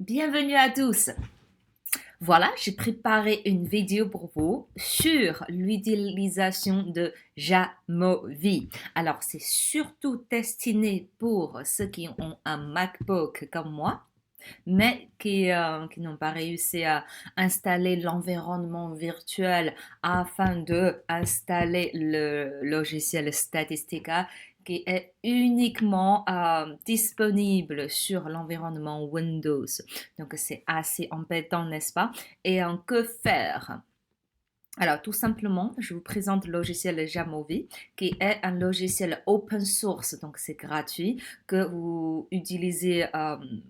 Bienvenue à tous. Voilà, j'ai préparé une vidéo pour vous sur l'utilisation de Jamovi. Alors, c'est surtout destiné pour ceux qui ont un MacBook comme moi, mais qui n'ont pas réussi à installer l'environnement virtuel afin de installer le logiciel Statistica qui est uniquement disponible sur l'environnement Windows. Donc c'est assez embêtant, n'est-ce pas? Et que faire? Alors, tout simplement, je vous présente le logiciel Jamovi, qui est un logiciel open source, donc c'est gratuit, que vous utilisez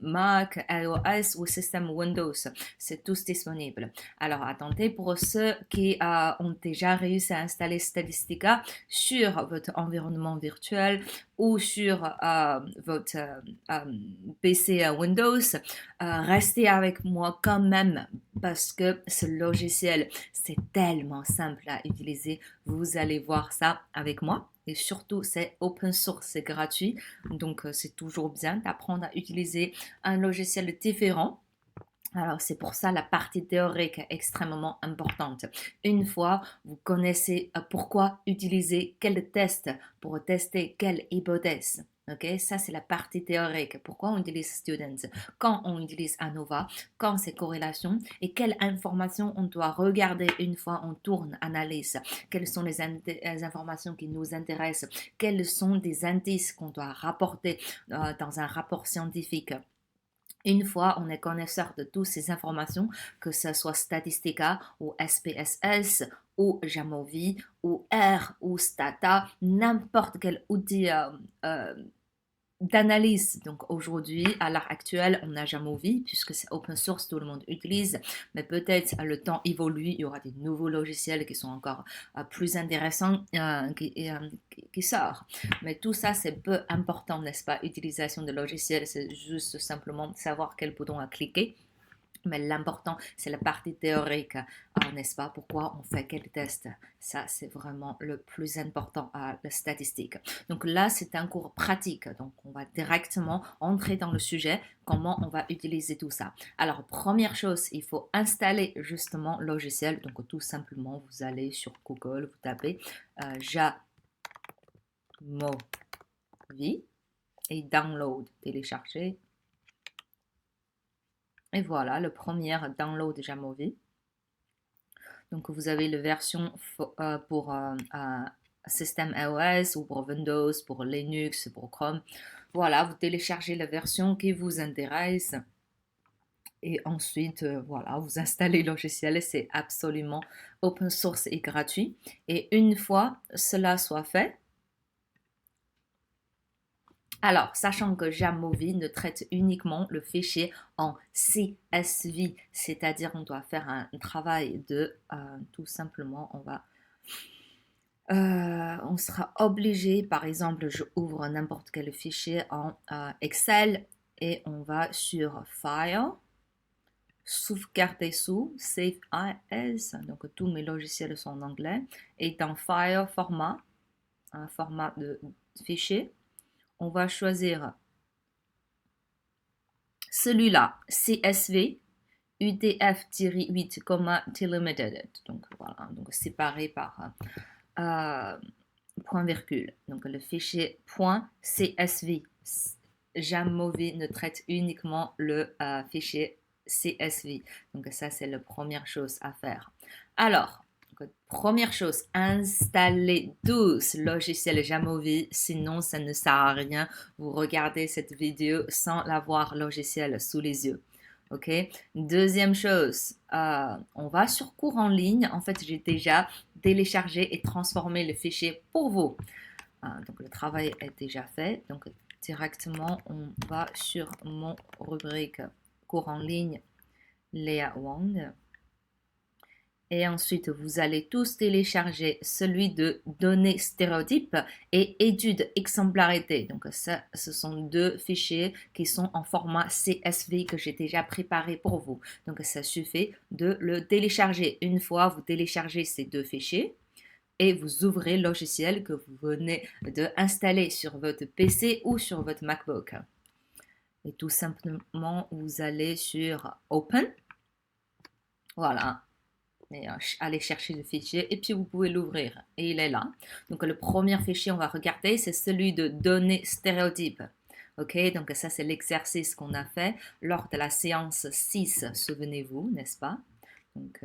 Mac, iOS ou système Windows. C'est tous disponible. Alors, attendez, pour ceux qui ont déjà réussi à installer Statistica sur votre environnement virtuel ou sur votre PC Windows, restez avec moi quand même parce que ce logiciel c'est tellement simple à utiliser. Vous allez voir ça avec moi. Et surtout, c'est open source, c'est gratuit. Donc, c'est toujours bien d'apprendre à utiliser un logiciel différent. Alors, c'est pour ça la partie théorique est extrêmement importante. Une fois vous connaissez pourquoi utiliser quel test pour tester quelle hypothèse. Ok, ça c'est la partie théorique. Pourquoi on utilise Students, quand on utilise ANOVA, quand c'est corrélation et quelles informations on doit regarder une fois on tourne analyse. Quelles sont les informations qui nous intéressent, quels sont des indices qu'on doit rapporter dans un rapport scientifique. Une fois on est connaisseur de toutes ces informations, que ce soit Statistica ou SPSS ou Jamovi ou R ou Stata, n'importe quel outil d'analyse. Donc aujourd'hui, à l'heure actuelle, on n'a Jamovi puisque c'est open source, tout le monde utilise. Mais peut-être le temps évolue, il y aura des nouveaux logiciels qui sont encore plus intéressants qui sortent. Mais tout ça, c'est peu important, n'est-ce pas? Utilisation de logiciels, c'est juste simplement savoir quel bouton à cliquer. Mais l'important, c'est la partie théorique, n'est-ce pas? Pourquoi on fait quel test? Ça, c'est vraiment le plus important à la statistique. Donc là, c'est un cours pratique. Donc, on va directement entrer dans le sujet, comment on va utiliser tout ça. Alors, première chose, il faut installer justement le logiciel. Donc, tout simplement, vous allez sur Google, vous tapez Jamovi et download, télécharger. Et voilà, le premier download Jamovi. Donc, vous avez la version pour système iOS ou pour Windows, pour Linux, pour Chrome. Voilà, vous téléchargez la version qui vous intéresse. Et ensuite, voilà, vous installez le logiciel. C'est absolument open source et gratuit. Et une fois cela soit fait, alors, sachant que Jamovi ne traite uniquement le fichier en CSV, c'est-à-dire on doit faire un travail de tout simplement, on sera obligé, par exemple, je ouvre n'importe quel fichier en Excel et on va sur File, sauvegarder sous, Save As, donc tous mes logiciels sont en anglais, et dans File, format, un format de fichier. On va choisir celui-là, CSV, UTF-8, delimited. Donc voilà, donc séparé par point virgule. Donc le fichier .csv. Jamovi ne traite uniquement le fichier CSV. Donc ça, c'est la première chose à faire. Alors, première chose, installez tous le logiciel Jamovi, sinon ça ne sert à rien. Vous regardez cette vidéo sans l'avoir logiciel sous les yeux. Ok. Deuxième chose, on va sur cours en ligne. En fait, j'ai déjà téléchargé et transformé le fichier pour vous. Donc le travail est déjà fait. Donc directement, on va sur mon rubrique cours en ligne Léa Wang. Et ensuite, vous allez tous télécharger celui de données stéréotypes et études exemplarité. Donc, ça, ce sont deux fichiers qui sont en format CSV que j'ai déjà préparé pour vous. Donc, ça suffit de le télécharger. Une fois vous téléchargez ces deux fichiers et vous ouvrez le logiciel que vous venez d'installer sur votre PC ou sur votre MacBook. Et tout simplement, vous allez sur Open. Voilà. Et allez chercher le fichier et puis vous pouvez l'ouvrir. Et il est là. Donc le premier fichier, on va regarder, c'est celui de données stéréotypes. Ok, donc ça c'est l'exercice qu'on a fait lors de la séance 6, souvenez-vous, n'est-ce pas? Donc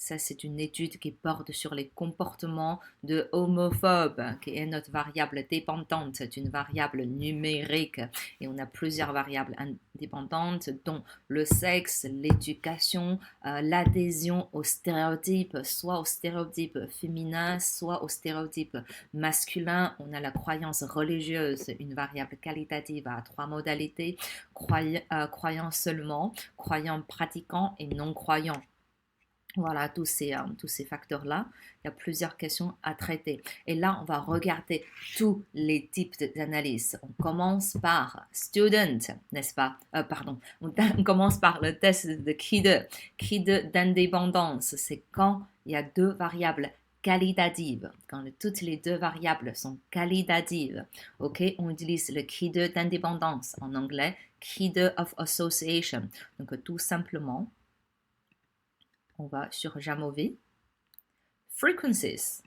ça c'est une étude qui porte sur les comportements de homophobes, qui est notre variable dépendante, c'est une variable numérique et on a plusieurs variables indépendantes dont le sexe, l'éducation, l'adhésion aux stéréotypes, soit aux stéréotypes féminins, soit aux stéréotypes masculins. On a la croyance religieuse, une variable qualitative à 3 modalités, croyant seulement, croyant pratiquant et non croyant. Voilà, tous ces facteurs-là, il y a plusieurs questions à traiter. Et là, on va regarder tous les types d'analyses. On commence par student, n'est-ce pas? Pardon, on commence par le test de KID d'indépendance. C'est quand il y a deux variables qualitatives, quand toutes les deux variables sont qualitatives. Ok, on utilise le KID d'indépendance en anglais, KID of association. Donc, tout simplement, on va sur Jamovi. Frequencies.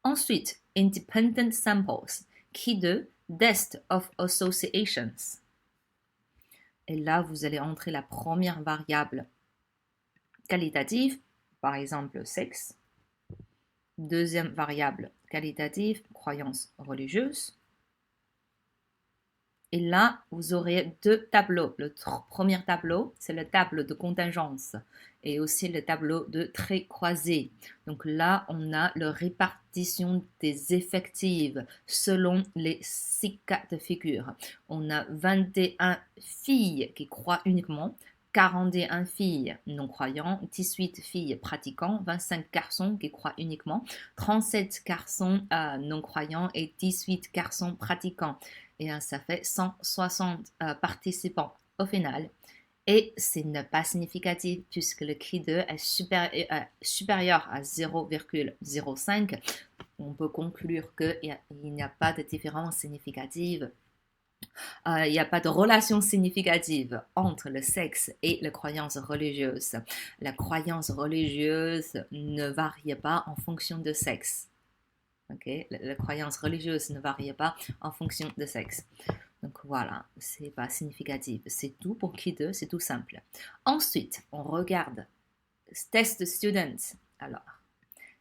Ensuite, Independent Samples, KID, Test of Associations. Et là, vous allez entrer la première variable qualitative, par exemple sexe. Deuxième variable qualitative, croyance religieuse. Et là, vous aurez deux tableaux. Le premier tableau, c'est le tableau de contingence et aussi le tableau de traits croisés. Donc là, on a la répartition des effectifs selon les 6 cas de figure. On a 21 filles qui croient uniquement, 41 filles non-croyants, 18 filles pratiquants, 25 garçons qui croient uniquement, 37 garçons non-croyants et 18 garçons pratiquants. Et ça fait 160 participants au final. Et ce n'est pas significatif puisque le KID est supérieur à 0,05. On peut conclure qu'il n'y a pas de différence significative. Il n'y a pas de relation significative entre le sexe et la croyance religieuse. La croyance religieuse ne varie pas en fonction de sexe. Okay? La croyance religieuse ne varie pas en fonction de sexe. Donc voilà, c'est pas significatif. C'est tout pour KID, c'est tout simple. Ensuite, on regarde test student. Alors,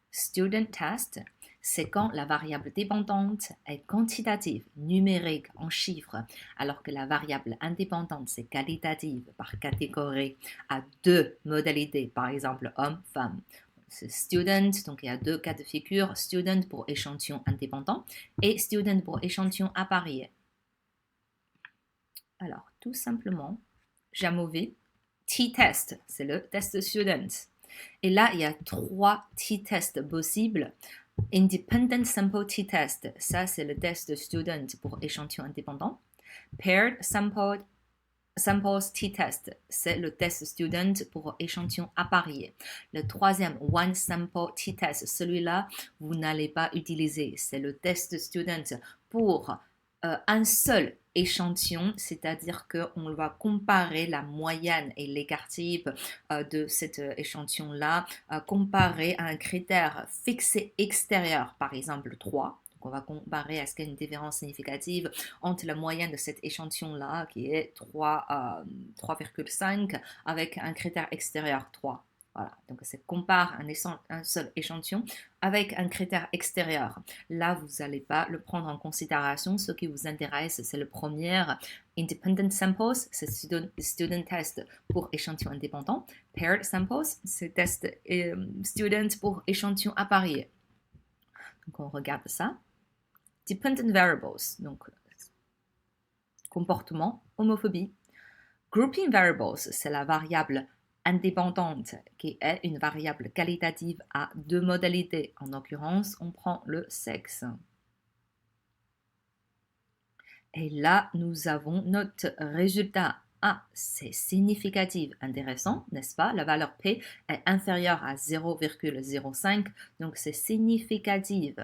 student test, c'est quand la variable dépendante est quantitative, numérique, en chiffres, alors que la variable indépendante, c'est qualitative, par catégorie, à deux modalités, par exemple homme, femme. C'est student, donc il y a deux cas de figure, student pour échantillon indépendant et student pour échantillon apparié. Alors, tout simplement, Jamovi, t-test, c'est le test student. Et là, il y a 3 t-tests possibles. Independent sample t-test, ça c'est le test student pour échantillon indépendant. Paired samples t-test, c'est le test student pour échantillon apparié. Le troisième, one sample t-test, celui-là, vous n'allez pas utiliser. C'est le test student pour un seul échantillon, c'est-à-dire qu'on va comparer la moyenne et l'écart type de cet échantillon-là, comparé à un critère fixé extérieur, par exemple 3. On va comparer à ce qu'il y a une différence significative entre la moyenne de cet échantillon-là, qui est 3,5, avec un critère extérieur 3. Voilà, donc ça compare un seul échantillon avec un critère extérieur. Là, vous n'allez pas le prendre en considération. Ce qui vous intéresse, c'est le premier. Independent samples, c'est student test pour échantillon indépendant. Paired samples, c'est test student pour échantillon apparié. Donc, on regarde ça. Dependent variables, donc comportement, homophobie. Grouping variables, c'est la variable indépendante qui est une variable qualitative à deux modalités. En l'occurrence, on prend le sexe. Et là, nous avons notre résultat. Ah, c'est significatif, intéressant, n'est-ce pas? La valeur P est inférieure à 0,05, donc c'est significatif.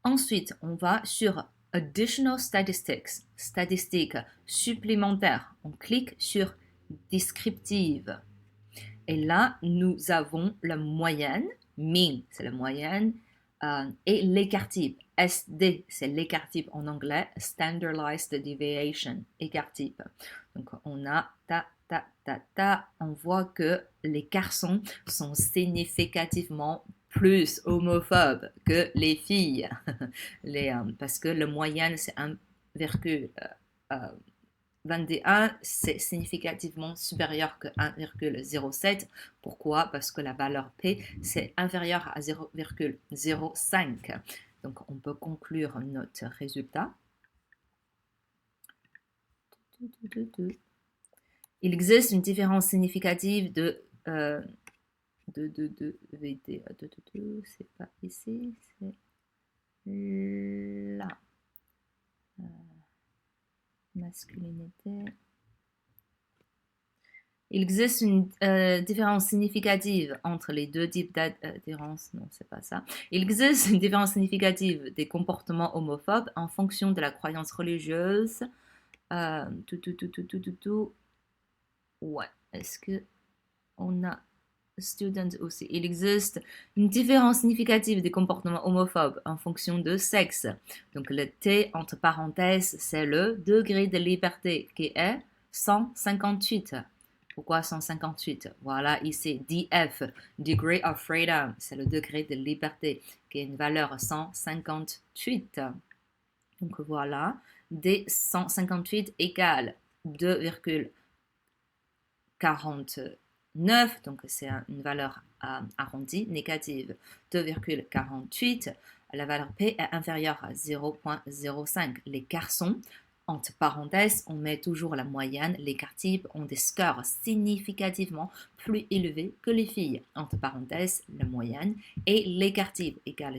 Ensuite, on va sur Additional statistics, statistiques supplémentaires. On clique sur descriptive. Et là, nous avons la moyenne, mean, c'est la moyenne, et l'écart type. SD, c'est l'écart type en anglais, standardized deviation, écart type. Donc, on a on voit que les garçons sont significativement plus homophobes que les filles. Parce que la moyenne, c'est 1,21, c'est significativement supérieur que 1,07. Pourquoi? Parce que la valeur P, c'est inférieur à 0,05. Donc, on peut conclure notre résultat. Il existe une différence significative c'est pas ici, c'est là. Masculinité. Il existe une différence significative entre les deux types d'adhérence. Non, c'est pas ça. Il existe une différence significative des comportements homophobes en fonction de la croyance religieuse. Ouais. Est-ce que on a student aussi? Il existe une différence significative des comportements homophobes en fonction de sexe. Donc le T entre parenthèses, c'est le degré de liberté qui est 158. Pourquoi 158? Voilà, ici, DF, Degree of Freedom, c'est le degré de liberté, qui est une valeur 158. Donc voilà, D 158 égale 2,49, donc c'est une valeur arrondie, négative, 2,48. La valeur P est inférieure à 0,05. Les garçons, entre parenthèses, on met toujours la moyenne. Les écarts types ont des scores significativement plus élevés que les filles. Entre parenthèses, la moyenne. Et l'écart type égale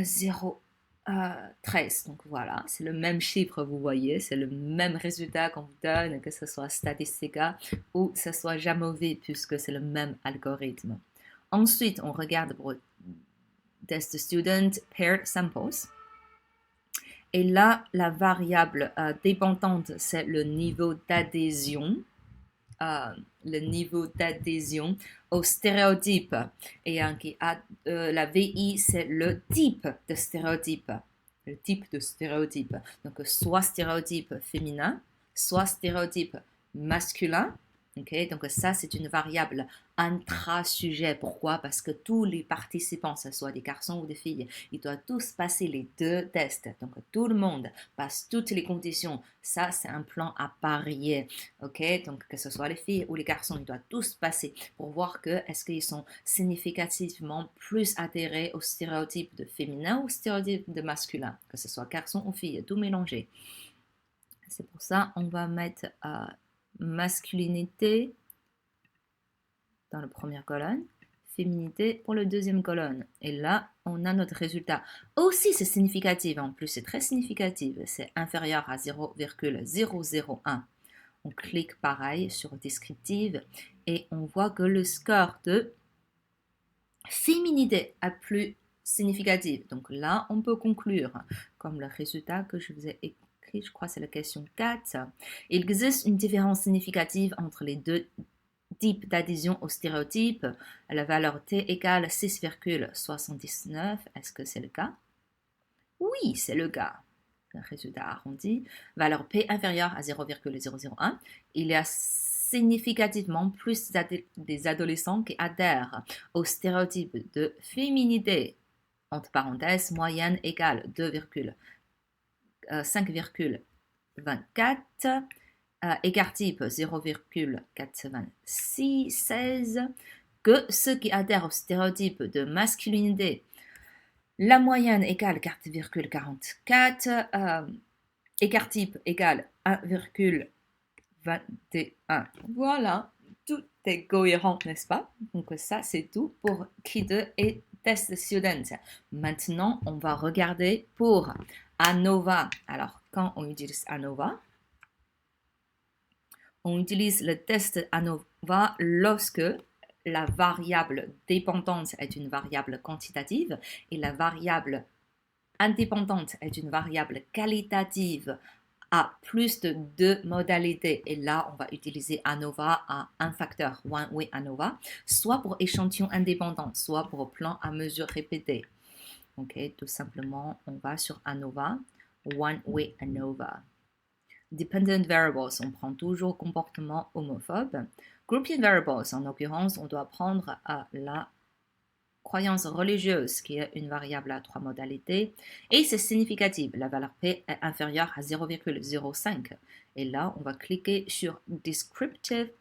0,13. Donc voilà, c'est le même chiffre, vous voyez. C'est le même résultat qu'on vous donne, que ce soit Statistica ou que ce soit Jamovi, puisque c'est le même algorithme. Ensuite, on regarde pour test student paired samples. Et là, la variable dépendante, c'est le niveau d'adhésion. Le niveau d'adhésion au stéréotype. Et la VI, c'est le type de stéréotype. Le type de stéréotype. Donc, soit stéréotype féminin, soit stéréotype masculin. Okay? Donc ça, c'est une variable intra-sujet. Pourquoi? Parce que tous les participants, que ce soit des garçons ou des filles, ils doivent tous passer les deux tests. Donc tout le monde passe toutes les conditions. Ça, c'est un plan à parier. Okay? Donc que ce soit les filles ou les garçons, ils doivent tous passer pour voir que est-ce qu'ils sont significativement plus adhérés au stéréotype de féminin ou au stéréotype de masculin. Que ce soit garçon ou fille, tout mélangé. C'est pour ça on va mettre masculinité dans la première colonne, féminité pour la deuxième colonne. Et là, on a notre résultat. Aussi, c'est significatif. En plus, c'est très significatif. C'est inférieur à 0,001. On clique pareil sur descriptive et on voit que le score de féminité est plus significatif. Donc là, on peut conclure comme le résultat que je vous ai écrit. Je crois que c'est la question 4. Il existe une différence significative entre les deux types d'adhésion au stéréotype. La valeur T égale 6,79. Est-ce que c'est le cas? Oui, c'est le cas. Le résultat arrondi. Valeur P inférieure à 0,001. Il y a significativement plus des adolescents qui adhèrent au stéréotype de féminité, entre parenthèses, moyenne égale 5,24, écart type 0,426, que ceux qui adhèrent au stéréotype de masculinité, la moyenne égale 4,44, écart type égale 1,21. Voilà, tout est cohérent, n'est-ce pas? Donc ça, c'est tout pour Q2 et Test Student. Maintenant, on va regarder pour ANOVA. Alors, quand on utilise ANOVA, on utilise le test ANOVA lorsque la variable dépendance est une variable quantitative et la variable Indépendante est une variable qualitative à plus de 2 modalités. Et là, on va utiliser ANOVA à un facteur, one-way ANOVA, soit pour échantillon indépendant, soit pour plan à mesure répétée. Ok, tout simplement, on va sur ANOVA, one-way ANOVA. Dependent variables, on prend toujours comportement homophobe. Grouping variables, en l'occurrence, on doit prendre la croyance religieuse, qui est une variable à 3 modalités, et c'est significatif. La valeur P est inférieure à 0,05. Et là, on va cliquer sur Descriptive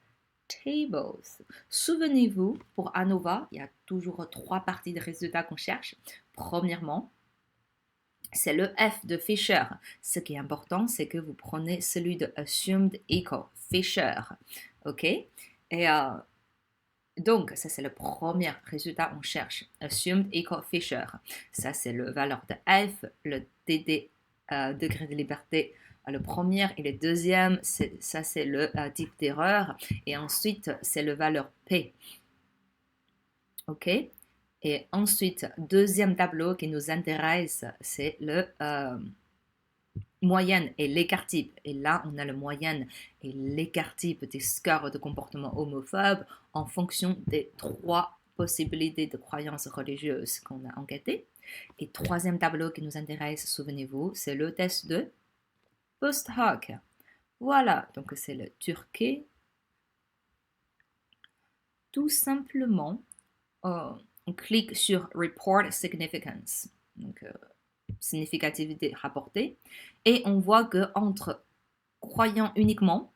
Tables. Souvenez-vous, pour ANOVA, il y a toujours 3 parties de résultats qu'on cherche. Premièrement, c'est le F de Fisher. Ce qui est important, c'est que vous prenez celui de Assumed Equal, Fisher. OK? Et donc, ça, c'est le premier résultat qu'on cherche. Assumed Equal Fisher. Ça, c'est le valeur de F, le DD, degré de liberté, le premier et le deuxième. Ça, c'est le type d'erreur. Et ensuite, c'est le valeur P. OK? Et ensuite, deuxième tableau qui nous intéresse, c'est le moyenne et l'écart type. Et là, on a le moyenne et l'écart type des scores de comportement homophobe en fonction des 3 possibilités de croyances religieuses qu'on a enquêtées. Et troisième tableau qui nous intéresse, souvenez-vous, c'est le test de post hoc. Voilà, donc c'est le Turquet. Tout simplement, on clique sur Report Significance. Donc, significativité rapportée, et on voit que entre croyant uniquement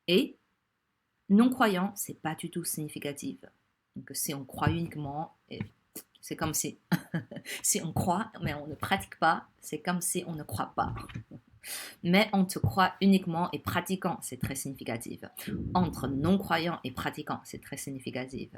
et non croyant, c'est pas du tout significatif. Donc si on croit uniquement, c'est comme si si on croit mais on ne pratique pas, c'est comme si on ne croit pas. Mais entre croit uniquement et pratiquant, c'est très significatif. Entre non croyant et pratiquant, c'est très significatif.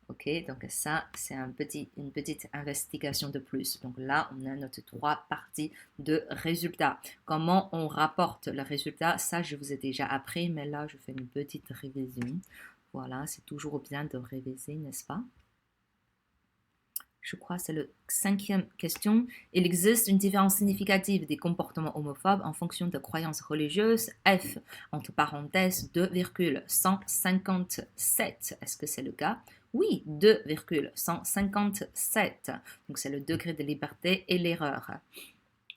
Ok, donc ça, c'est une petite investigation de plus. Donc là, on a notre 3 parties de résultats. Comment on rapporte le résultat, ça, je vous ai déjà appris, mais là, je fais une petite révision. Voilà, c'est toujours bien de réviser, n'est-ce pas? Je crois que c'est la 5e question. Il existe une différence significative des comportements homophobes en fonction de croyances religieuses. F, entre parenthèses, 2,157. Est-ce que c'est le cas? Oui, 2,157. Donc c'est le degré de liberté et l'erreur.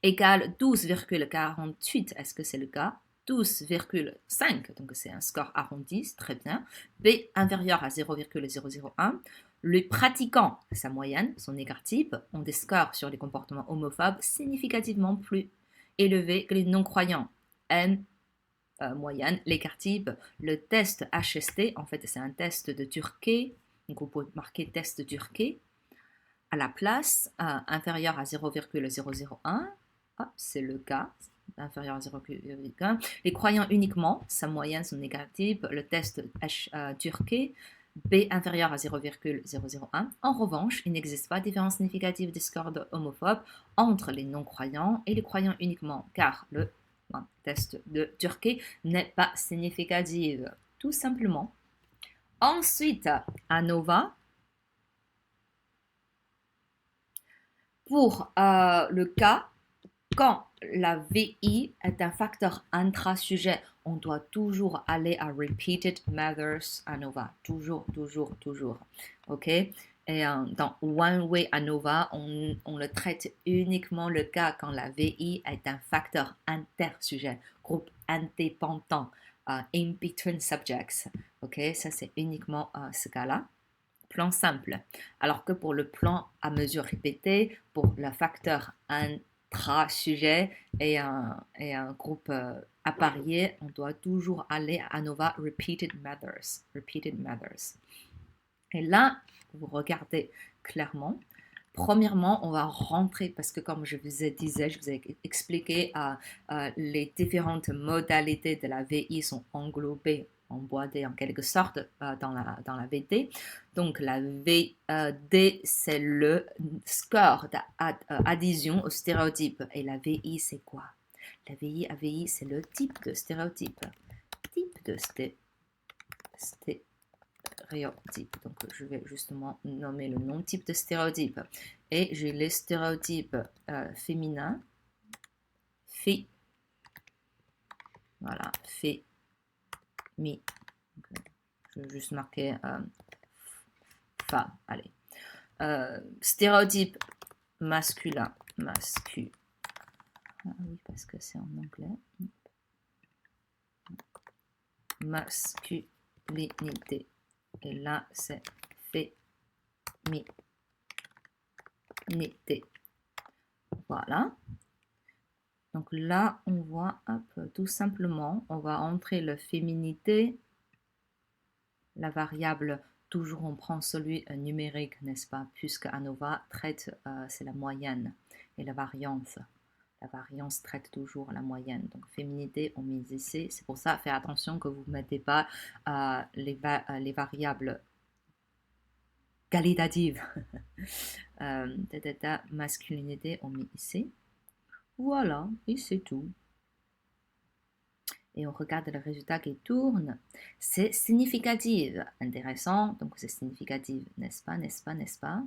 Égale 12,48. Est-ce que c'est le cas? 12,5. Donc c'est un score arrondi, très bien. B inférieur à 0,001. Les pratiquants, sa moyenne, son écart type, ont des scores sur les comportements homophobes significativement plus élevés que les non-croyants. N, moyenne, l'écart type. Le test HST, en fait, c'est un test de Turquet. Donc, vous pouvez marquer test de Turquet à la place, inférieur à 0,001. C'est le cas, inférieur à 0,1. Les croyants uniquement, sa moyenne, son écart type. Le test Turquet. B inférieur à 0,001. En revanche, il n'existe pas de différence significative des scores de homophobes entre les non-croyants et les croyants uniquement, car le test de Turquet n'est pas significatif, tout simplement. Ensuite, ANOVA. Pour le cas, quand la VI est un facteur intra-sujet, on doit toujours aller à Repeated Matters ANOVA. Toujours, toujours, toujours. OK? Et dans One Way ANOVA, on le traite uniquement le cas quand la VI est un facteur inter-sujet, groupe indépendant, in between subjects. OK? Ça, c'est uniquement ce cas-là. Plan simple. Alors que pour le plan à mesure répétée, pour le facteur intra-sujet et un groupe apparié, on doit toujours aller à ANOVA Repeated Matters. Repeated Matters. Et là, vous regardez clairement. Premièrement, on va rentrer, parce que comme je vous ai dit, je vous ai expliqué, les différentes modalités de la VI sont englobées, emboîtées en quelque sorte dans la VD. Donc la VD, c'est le score d'adhésion au stéréotype. Et la VI, c'est quoi? La VI, c'est le type de stéréotype. Type de stéréotype. stéréotype. Donc, je vais justement nommer le nom type de stéréotype. Et j'ai les stéréotypes féminins. Voilà, mi. Je vais juste marquer femme. Allez. Stéréotype masculin. Ah oui, parce que c'est en anglais. Masculinité. Et là, c'est féminité. Voilà. Donc là, on voit, hop, tout simplement, on va entrer la féminité, la variable, toujours on prend celui numérique, n'est-ce pas, puisque ANOVA traite, c'est la moyenne et la variance. La variance traite toujours la moyenne. Donc, féminité, on met ici. C'est pour ça, faites attention que vous ne mettez pas les variables qualitatives. Masculinité, on met ici. Voilà, et c'est tout. Et on regarde le résultat qui tourne. C'est significatif. Intéressant. Donc, c'est significatif, n'est-ce pas, n'est-ce pas, n'est-ce pas?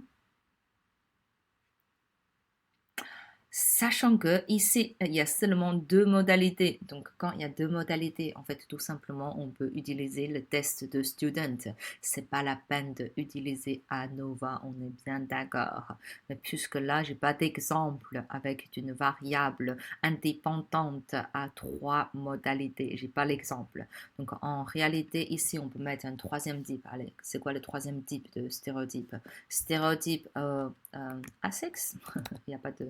Sachant que ici, il y a seulement deux modalités. Donc, quand il y a deux modalités, en fait, tout simplement, on peut utiliser le test de student. C'est pas la peine d'utiliser ANOVA, on est bien d'accord. Mais puisque là, j'ai pas d'exemple avec une variable indépendante à trois modalités. J'ai pas l'exemple. Donc, en réalité, ici, on peut mettre un troisième type. Allez, c'est quoi le troisième type de stéréotype? Stéréotype asexe. Il n'y a pas de...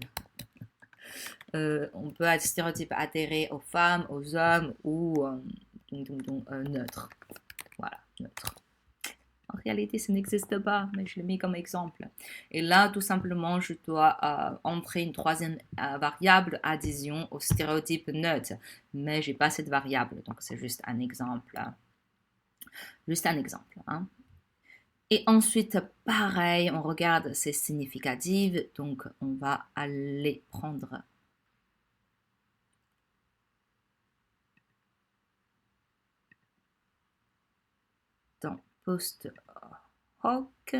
on peut être stéréotype atterré aux femmes, aux hommes ou neutre. Voilà, neutre. En réalité, ça n'existe pas, mais je l'ai mis comme exemple. Et là, tout simplement, je dois entrer une troisième variable, adhésion au stéréotype neutre. Mais je n'ai pas cette variable, donc c'est juste un exemple. Juste un exemple. Hein. Et ensuite, pareil, on regarde, c'est significatif, donc on va aller prendre dans post hoc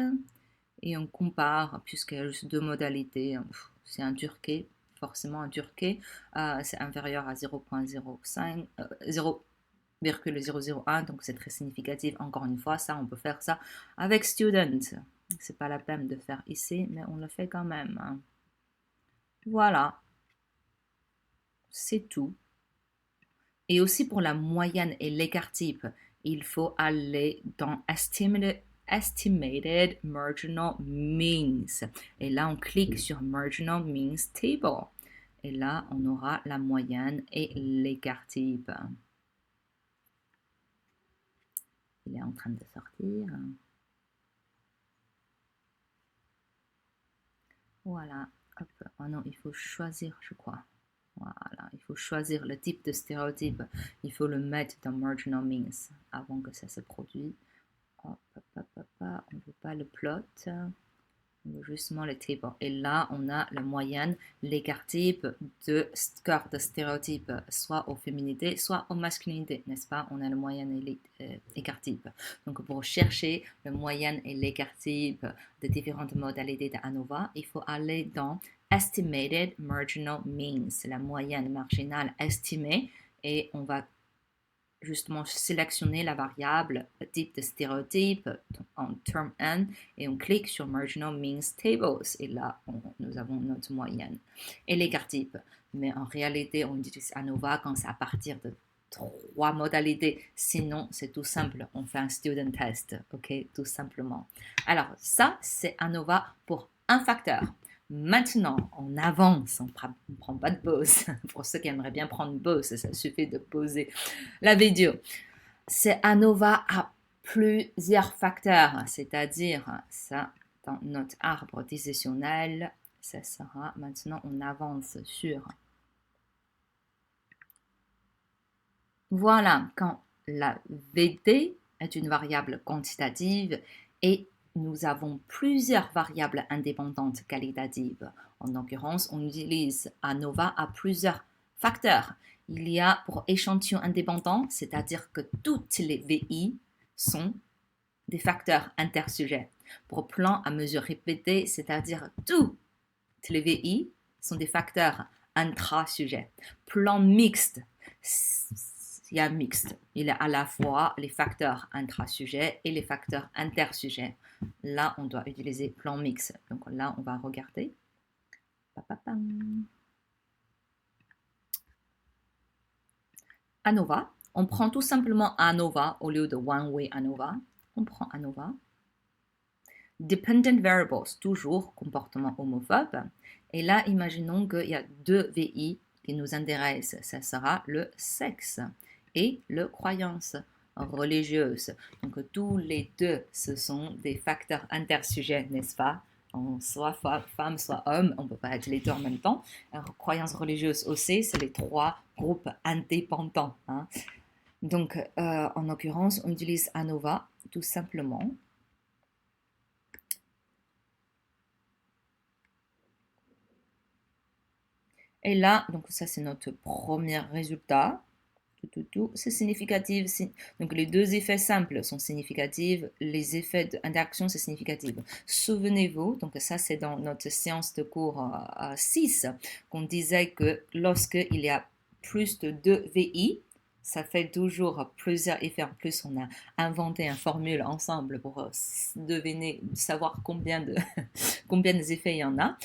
et on compare puisqu'il y a juste deux modalités. C'est un turquet, forcément un turquet, c'est inférieur à 0,05, 0,001, donc c'est très significatif. Encore une fois, ça, on peut faire ça avec student. C'est pas la peine de faire ici, mais on le fait quand même. Hein. Voilà, c'est tout. Et aussi pour la moyenne et l'écart type, il faut aller dans Estimated Marginal Means. Et là, on clique sur Marginal Means Table. Et là, on aura la moyenne et l'écart type. Il est en train de sortir. Voilà. Hop. Oh non, il faut choisir, je crois. Voilà, il faut choisir le type de stéréotype. Il faut le mettre dans Marginal Means avant que ça se produise. Hop, hop, hop, hop, on ne veut pas le plot. On veut justement le table. Et là, on a la moyenne, l'écart type de score de stéréotype, soit aux féminités, soit aux masculinités, n'est-ce pas? On a la moyenne et l'écart type. Donc, pour chercher la moyenne et l'écart type de différentes modalités de ANOVA, il faut aller dans Estimated Marginal Means, la moyenne marginale estimée, et on va justement sélectionner la variable type de stéréotype en terme n et on clique sur Marginal Means Tables et là nous avons notre moyenne et l'écart type. Mais en réalité, on utilise ANOVA quand c'est à partir de trois modalités. Sinon, c'est tout simple. On fait un student test, ok, tout simplement. Alors ça, c'est ANOVA pour un facteur. Maintenant, on avance, on ne prend pas de pause. Pour ceux qui aimeraient bien prendre une pause, ça suffit de poser la vidéo. C'est ANOVA à plusieurs facteurs, c'est-à-dire ça dans notre arbre décisionnel, ça sera maintenant on avance sur. Voilà, quand la VD est une variable quantitative et nous avons plusieurs variables indépendantes qualitatives. En l'occurrence, on utilise ANOVA à plusieurs facteurs. Il y a pour échantillon indépendant, c'est-à-dire que toutes les VI sont des facteurs intersujets. Pour plan à mesure répétée, c'est-à-dire tous les VI sont des facteurs intrasujets. Plan mixte, il y a mixte. Il y a à la fois les facteurs intrasujets et les facteurs intersujets. Là, on doit utiliser plan mixte. Donc là, on va regarder. ANOVA. On prend tout simplement ANOVA au lieu de one-way ANOVA. On prend ANOVA. Dependent variables, toujours comportement homophobe. Et là, imaginons qu'il y a deux VI qui nous intéressent. Ça sera le sexe et le croyance religieuse. Donc, tous les deux, ce sont des facteurs intersujets, n'est-ce pas? Soit femme, soit homme, on ne peut pas être les deux en même temps. Croyance religieuse aussi, c'est les trois groupes indépendants. Hein. Donc, en l'occurrence, on utilise ANOVA tout simplement. Et là, donc ça c'est notre premier résultat. C'est significatif. Donc les deux effets simples sont significatifs, les effets d'interaction c'est significatif. Souvenez-vous, donc ça c'est dans notre séance de cours 6, qu'on disait que lorsqu'il y a plus de 2 VI, ça fait toujours plusieurs effets. En plus, on a inventé une formule ensemble pour deviner, savoir combien d'effets il y en a.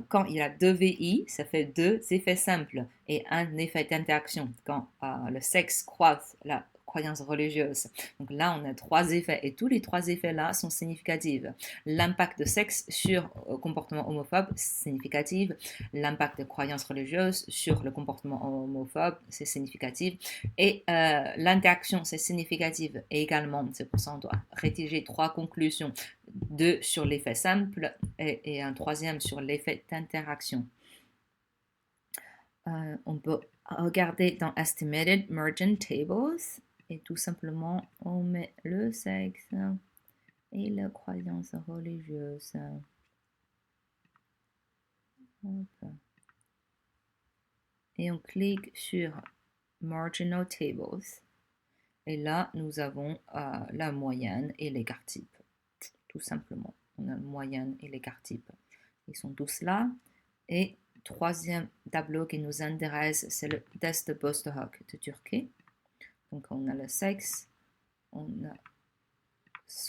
Quand il y a 2 VI, ça fait 2 effets simples et un effet d'interaction. Quand le sexe croise la croyance religieuse. Donc là, on a 3 effets et tous les 3 effets-là sont significatifs. L'impact de sexe sur le comportement homophobe, significatif. L'impact de croyance religieuse sur le comportement homophobe, c'est significatif. Et l'interaction, c'est significatif également. C'est pour ça qu'on doit rédiger 3 conclusions. 2 sur l'effet simple et un troisième sur l'effet d'interaction. On peut regarder dans Estimated Margin Tables et tout simplement on met le sexe et la croyance religieuse. Hop. Et on clique sur Marginal Tables. Et là, nous avons la moyenne et l'écart type. Tout simplement. On a la moyenne et l'écart type. Ils sont tous là. Et troisième tableau qui nous intéresse, c'est le test de Bostock de Turquie. Donc, on a le sexe, on a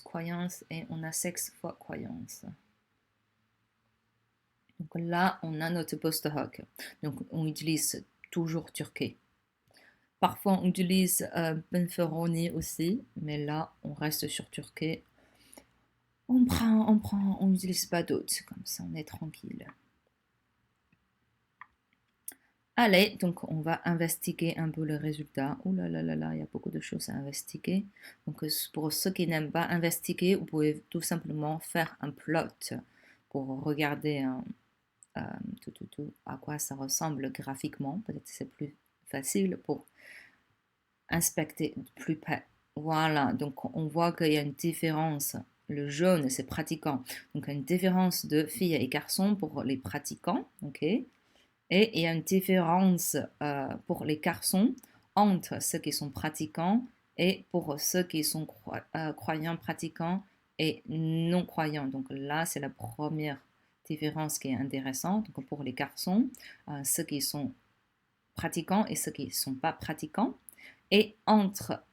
croyance et on a sexe fois croyance. Donc là, on a notre Bostock. Donc, on utilise toujours Turquie. Parfois, on utilise Benferroni aussi, mais là, on reste sur Turquie. On n'utilise pas d'autres, comme ça, on est tranquille. Allez, donc on va investiguer un peu les résultats. Oh là là là là, il y a beaucoup de choses à investiguer. Donc pour ceux qui n'aiment pas investiguer, vous pouvez tout simplement faire un plot pour regarder à quoi ça ressemble graphiquement. Peut-être que c'est plus facile pour inspecter de plus près. Voilà, donc on voit qu'il y a une différence. Le jaune, c'est pratiquant. Donc il y a une différence de filles et garçons pour les pratiquants. Ok. Et il y a une différence pour les garçons entre ceux qui sont pratiquants et pour ceux qui sont croyants, pratiquants et non croyants. Donc là, c'est la première différence qui est intéressante. Donc pour les garçons, ceux qui sont pratiquants et ceux qui ne sont pas pratiquants. Et entre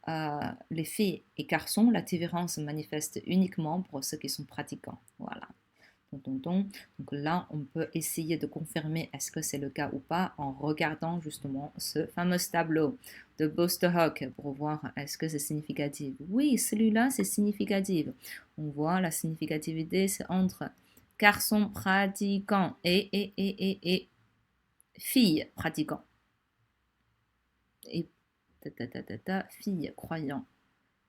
les filles et garçons, la différence se manifeste uniquement pour ceux qui sont pratiquants. Voilà. Donc là, on peut essayer de confirmer est-ce que c'est le cas ou pas en regardant justement ce fameux tableau de Bostock pour voir est-ce que c'est significatif. Oui, celui-là, c'est significatif. On voit la significativité, c'est entre garçons pratiquants et filles pratiquants. Et filles croyants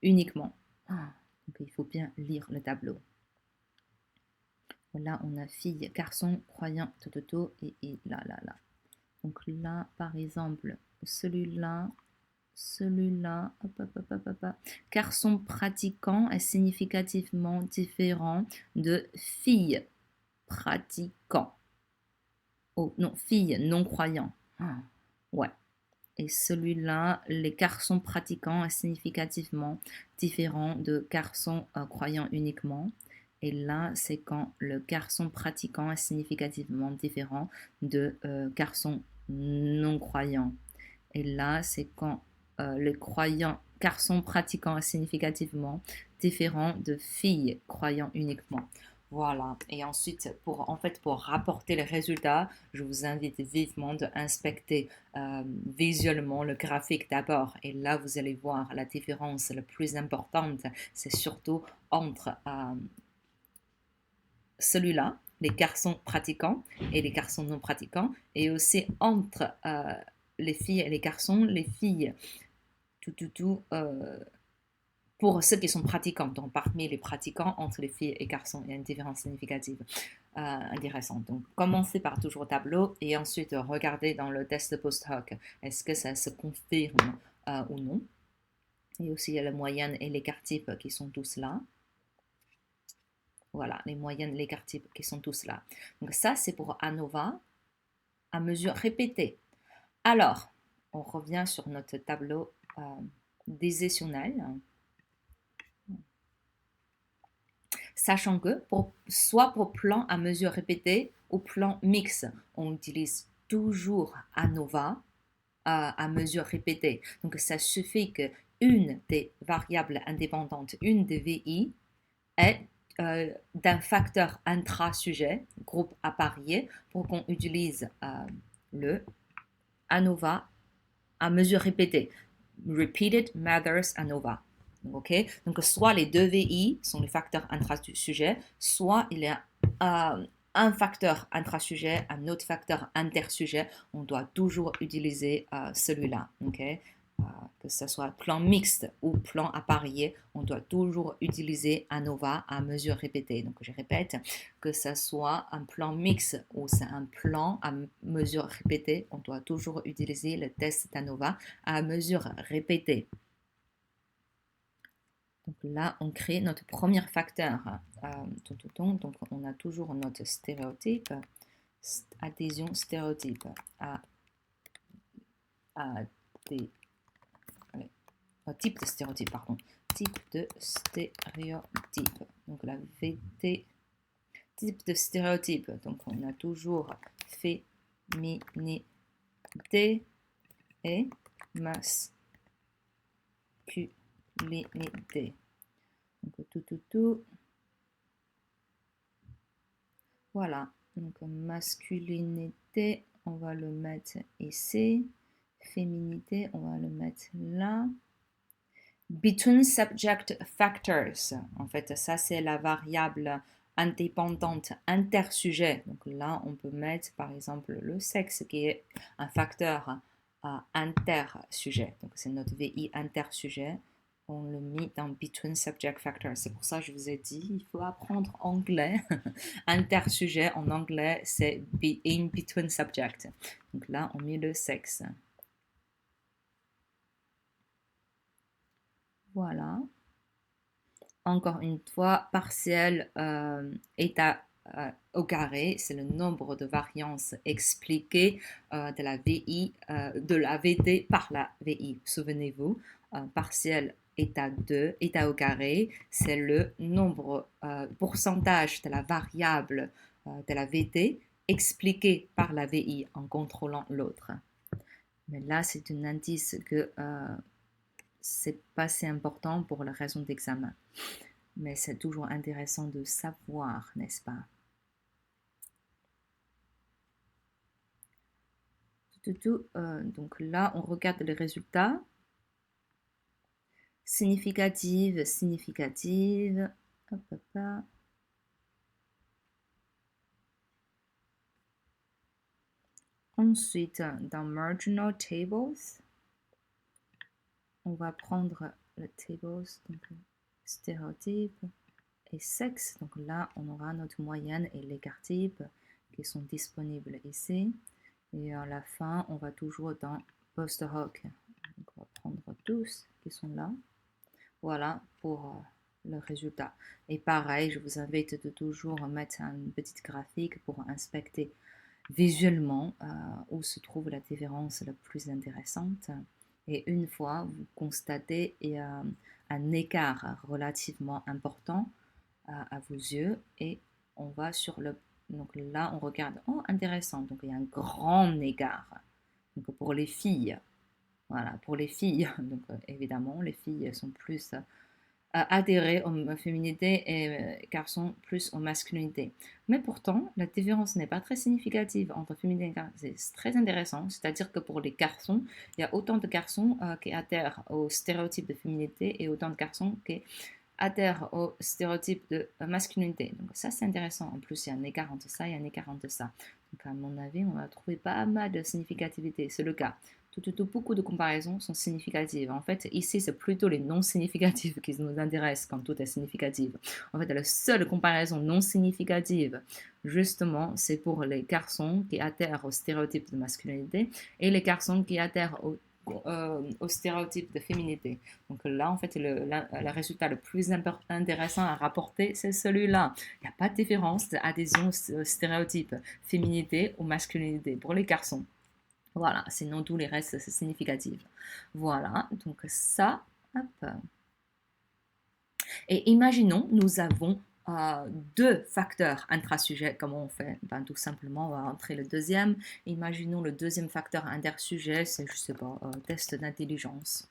uniquement. Donc il faut bien lire le tableau. Là, on a fille, garçon, croyant, et là. Donc là, par exemple, celui-là, garçon pratiquant est significativement différent de fille pratiquant. Oh non, fille non croyant. Ouais. Et celui-là, les garçons pratiquants est significativement différent de garçons croyant uniquement. Et là, c'est quand le garçon pratiquant est significativement différent de garçon non croyant. Et là, c'est quand le croyant garçon pratiquant est significativement différent de filles croyant uniquement. Voilà. Et ensuite, pour rapporter les résultats, je vous invite vivement d'inspecter visuellement le graphique d'abord. Et là, vous allez voir la différence la plus importante, c'est surtout entre celui-là, les garçons pratiquants et les garçons non pratiquants, et aussi entre les filles et les garçons, les filles, pour ceux qui sont pratiquants. Donc, parmi les pratiquants, entre les filles et garçons, il y a une différence significative, intéressante. Donc, commencez par toujours au tableau et ensuite regardez dans le test post-hoc, est-ce que ça se confirme ou non. Et aussi, il y a la moyenne et l'écart type qui sont tous là. Voilà, les moyennes, l'écart type qui sont tous là. Donc, ça, c'est pour ANOVA à mesure répétée. Alors, on revient sur notre tableau décisionnel. Sachant que, soit pour plan à mesure répétée ou plan mixte, on utilise toujours ANOVA à mesure répétée. Donc, ça suffit qu'une des variables indépendantes, une des VI, est d'un facteur intra-sujet, groupe apparié, pour qu'on utilise le ANOVA à mesure répétée. Repeated Mathers ANOVA. Okay? Donc, soit les deux VI sont les facteurs intra-sujet, soit il y a un facteur intra-sujet, un autre facteur inter-sujet. On doit toujours utiliser celui-là. Okay? Que ce soit plan mixte ou plan apparié, on doit toujours utiliser ANOVA à mesure répétée. Donc, je répète, que ce soit un plan mixte ou c'est un plan à mesure répétée, on doit toujours utiliser le test d'ANOVA à mesure répétée. Donc là, on crée notre premier facteur. Donc, on a toujours notre stéréotype, adhésion stéréotype à des type de stéréotype, pardon. Type de stéréotype. Donc la VT, type de stéréotype. Donc on a toujours féminité et masculinité. Donc tout. Voilà. Donc masculinité, on va le mettre ici. Féminité, on va le mettre là. Between subject factors, en fait, ça c'est la variable indépendante intersujet. Donc là, on peut mettre par exemple le sexe qui est un facteur intersujet. Donc c'est notre VI intersujet. On le met dans between subject factors. C'est pour ça que je vous ai dit, il faut apprendre anglais. Intersujet en anglais, c'est in between subject. Donc là, on met le sexe. Voilà. Encore une fois, partiel état au carré, c'est le nombre de variances expliquées de la VI, de la VT par la VI. Souvenez-vous, partiel état 2, état au carré, c'est le nombre, pourcentage de la variable de la VT expliqué par la VI en contrôlant l'autre. Mais là, c'est un indice que c'est pas si important pour la raison d'examen. Mais c'est toujours intéressant de savoir, n'est-ce pas? Donc là, on regarde les résultats. Significative. Hop, hop, hop. Ensuite, dans Marginal Tables, on va prendre le tables, donc stéréotype et sexe. Donc là, on aura notre moyenne et l'écart type qui sont disponibles ici. Et à la fin, on va toujours dans post-hoc. Donc on va prendre tous qui sont là. Voilà pour le résultat. Et pareil, je vous invite de toujours mettre une petite graphique pour inspecter visuellement où se trouve la différence la plus intéressante. Et une fois vous constatez un écart relativement important à vos yeux et on va sur le... Donc là, on regarde, oh intéressant, donc il y a un grand écart. Donc pour les filles, voilà, pour les filles, donc évidemment, les filles sont plus adhérer aux féminités et garçons plus aux masculinités. Mais pourtant, la différence n'est pas très significative entre féminité et garçon. C'est très intéressant, c'est-à-dire que pour les garçons, il y a autant de garçons qui adhèrent aux stéréotypes de féminité et autant de garçons qui adhèrent aux stéréotypes de masculinité. Donc ça, c'est intéressant. En plus, il y a un écart entre ça et un écart entre ça. Donc à mon avis, on va trouver pas mal de significativité. C'est le cas. Beaucoup de comparaisons sont significatives. En fait, ici, c'est plutôt les non significatives qui nous intéressent quand tout est significatif. En fait, la seule comparaison non significative, justement, c'est pour les garçons qui adhèrent aux stéréotypes de masculinité et les garçons qui adhèrent aux stéréotypes de féminité. Donc là, en fait, le résultat le plus intéressant à rapporter, c'est celui-là. Il n'y a pas de différence d'adhésion aux stéréotypes féminité ou masculinité pour les garçons. Voilà, sinon tous les restes, c'est significatif. Voilà, donc ça, hop. Et imaginons, nous avons deux facteurs intrasujets. Comment on fait? Ben, tout simplement, on va entrer le deuxième. Imaginons le deuxième facteur intersujet, c'est, je sais pas, test d'intelligence.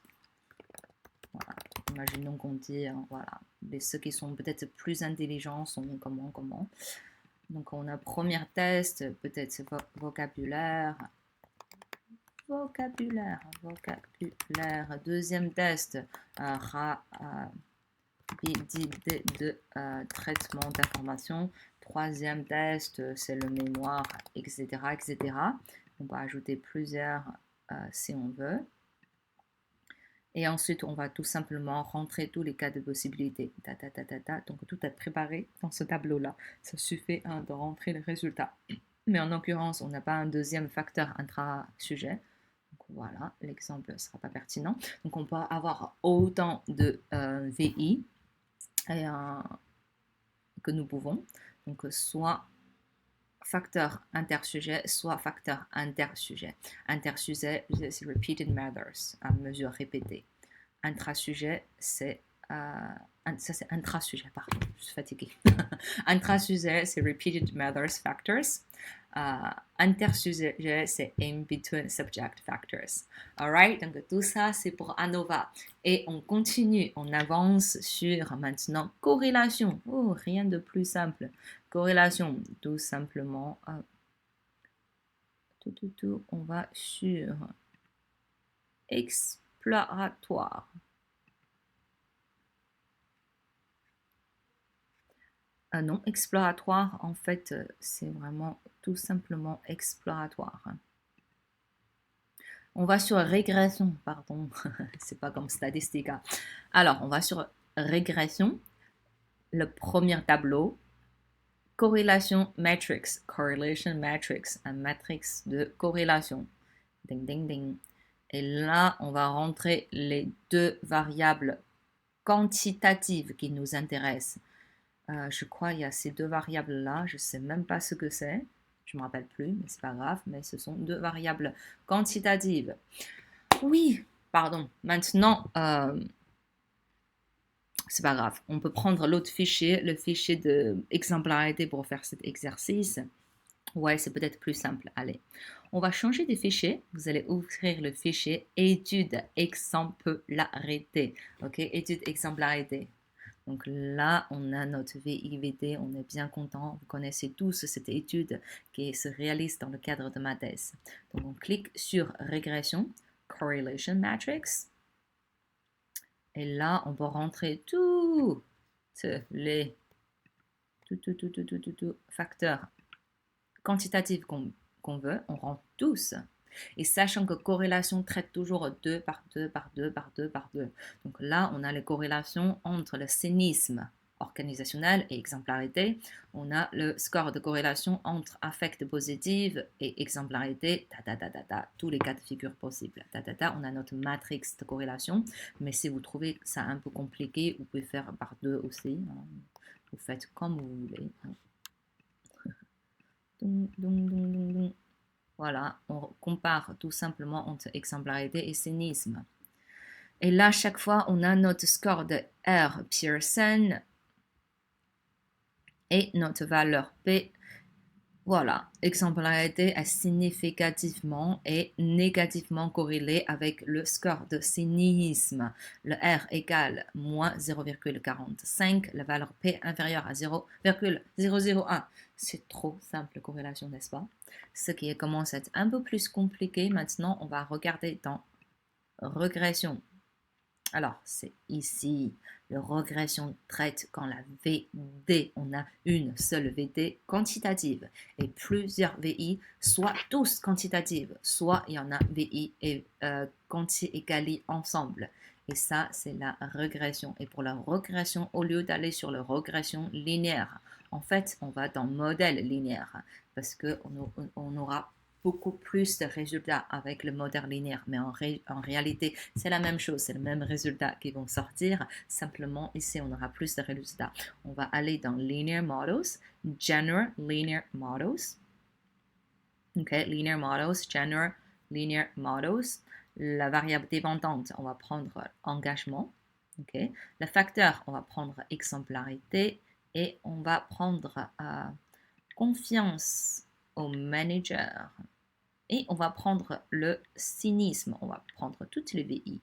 Voilà. Imaginons qu'on dit, voilà, ceux qui sont peut-être plus intelligents sont comment. Donc on a premier test, peut-être vocabulaire. Deuxième test, rapidité de traitement d'information. Troisième test, c'est le mémoire, etc., etc. On va ajouter plusieurs si on veut. Et ensuite, on va tout simplement rentrer tous les cas de possibilité. Donc, tout est préparé dans ce tableau-là. Ça suffit de rentrer le résultat. Mais en l'occurrence, on n'a pas un deuxième facteur intra-sujet. Donc voilà, l'exemple ne sera pas pertinent. Donc on peut avoir autant de VI que nous pouvons. Donc soit facteur intersujet, soit facteur intersujet. Intersujet, c'est repeated matters, à mesure répétée. Intrasujet, c'est ça c'est intrasujet, pardon, je suis fatiguée. Intrasujet, c'est repeated matters factors. Intersujet, c'est in between subject factors. Alright, donc tout ça c'est pour ANOVA. Et on continue, on avance sur maintenant corrélation. Oh, rien de plus simple. Corrélation, tout simplement. On va sur exploratoire. Non, exploratoire, en fait, c'est vraiment tout simplement exploratoire. On va sur régression, pardon, c'est pas comme statistique. Hein. Alors, on va sur régression, le premier tableau, corrélation matrix, correlation matrix, un matrix de corrélation. Ding, ding, ding. Et là, on va rentrer les deux variables quantitatives qui nous intéressent. Je crois qu'il y a ces deux variables-là. Je ne sais même pas ce que c'est. Je ne me rappelle plus, mais c'est pas grave. Mais ce sont deux variables quantitatives. Oui, pardon. Maintenant, c'est pas grave. On peut prendre l'autre fichier, le fichier de exemplarité pour faire cet exercice. Ouais, c'est peut-être plus simple. Allez, on va changer de fichier. Vous allez ouvrir le fichier étude exemplarité. Ok, étude exemplarité. Donc là, on a notre VIVT, on est bien content. Vous connaissez tous cette étude qui se réalise dans le cadre de ma thèse. Donc on clique sur régression, correlation matrix. Et là, on peut rentrer tous les facteurs quantitatifs qu'on veut. On rentre tous. Et sachant que corrélation traite toujours 2 par 2 par 2 par 2 par 2. Donc là, on a les corrélations entre le cynisme organisationnel et exemplarité. On a le score de corrélation entre affect positif et exemplarité. Tous les cas de figure possibles. On a notre matrix de corrélation. Mais si vous trouvez ça un peu compliqué, vous pouvez faire par 2 aussi. Vous faites comme vous voulez. Voilà, on compare tout simplement entre exemplarité et cynisme. Et là, chaque fois, on a notre score de R Pearson et notre valeur P. Voilà, exemplarité est significativement et négativement corrélée avec le score de cynisme. Le R égale moins 0,45, la valeur P inférieure à 0,001. C'est trop simple corrélation, n'est-ce pas? Ce qui commence à être un peu plus compliqué. Maintenant, on va regarder dans régression. Alors, c'est ici, la régression traite quand la VD, on a une seule VD quantitative et plusieurs VI, soit tous quantitatives, soit il y en a VI et quanti-égalité ensemble. Et ça, c'est la régression. Et pour la régression, au lieu d'aller sur la régression linéaire, en fait, on va dans modèle linéaire parce qu'on aura beaucoup plus de résultats avec le modèle linéaire, mais en réalité, c'est la même chose, c'est le même résultat qui vont sortir, simplement ici, on aura plus de résultats. On va aller dans Linear Models, General Linear Models, ok, Linear Models, General Linear Models, la variable dépendante, on va prendre engagement, ok, le facteur, on va prendre exemplarité, et on va prendre confiance au manager. Et on va prendre le cynisme. On va prendre toutes les VI.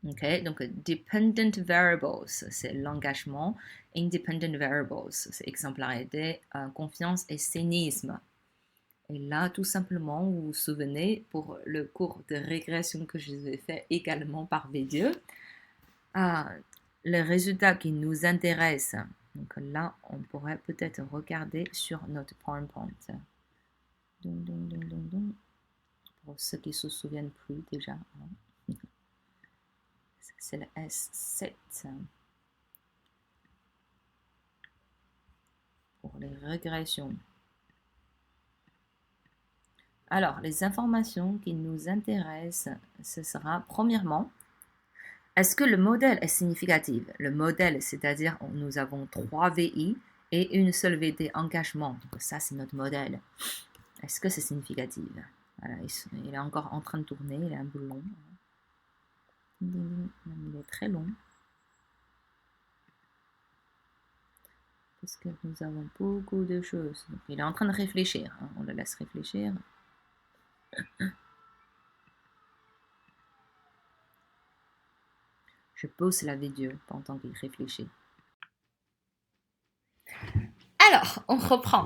Ok, donc dependent variables, c'est l'engagement. Independent variables, c'est exemplarité, confiance et cynisme. Et là, tout simplement, vous vous souvenez, pour le cours de régression que je vous ai fait également par vidéo, le résultat qui nous intéresse. Donc là, on pourrait peut-être regarder sur notre PowerPoint. Pour ceux qui ne se souviennent plus déjà. C'est le S7 pour les régressions. Alors, les informations qui nous intéressent, ce sera premièrement, est-ce que le modèle est significatif? Le modèle, c'est-à-dire nous avons 3 VI et une seule VD engagement. Donc ça, c'est notre modèle. Est-ce que c'est significatif? Voilà, il est encore en train de tourner, il est un peu long. Il est très long. Parce que nous avons beaucoup de choses. Donc, il est en train de réfléchir. Hein. On le laisse réfléchir. Je pose la vidéo pendant qu'il réfléchit. Alors, on reprend.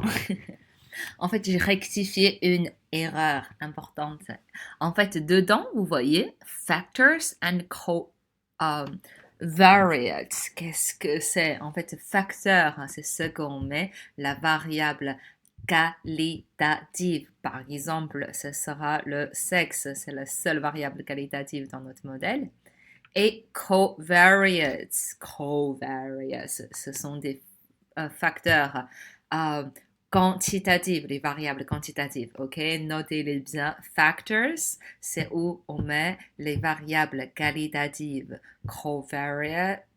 En fait, j'ai rectifié une erreur importante. En fait, dedans, vous voyez factors and variates. Qu'est-ce que c'est? En fait, facteur, c'est ce qu'on met, la variable qualitative. Par exemple, ce sera le sexe, c'est la seule variable qualitative dans notre modèle. Et covariates, ce sont des facteurs quantitatifs, les variables quantitatives, ok? Notez-les bien. Factors, c'est où on met les variables qualitatives. Covariates,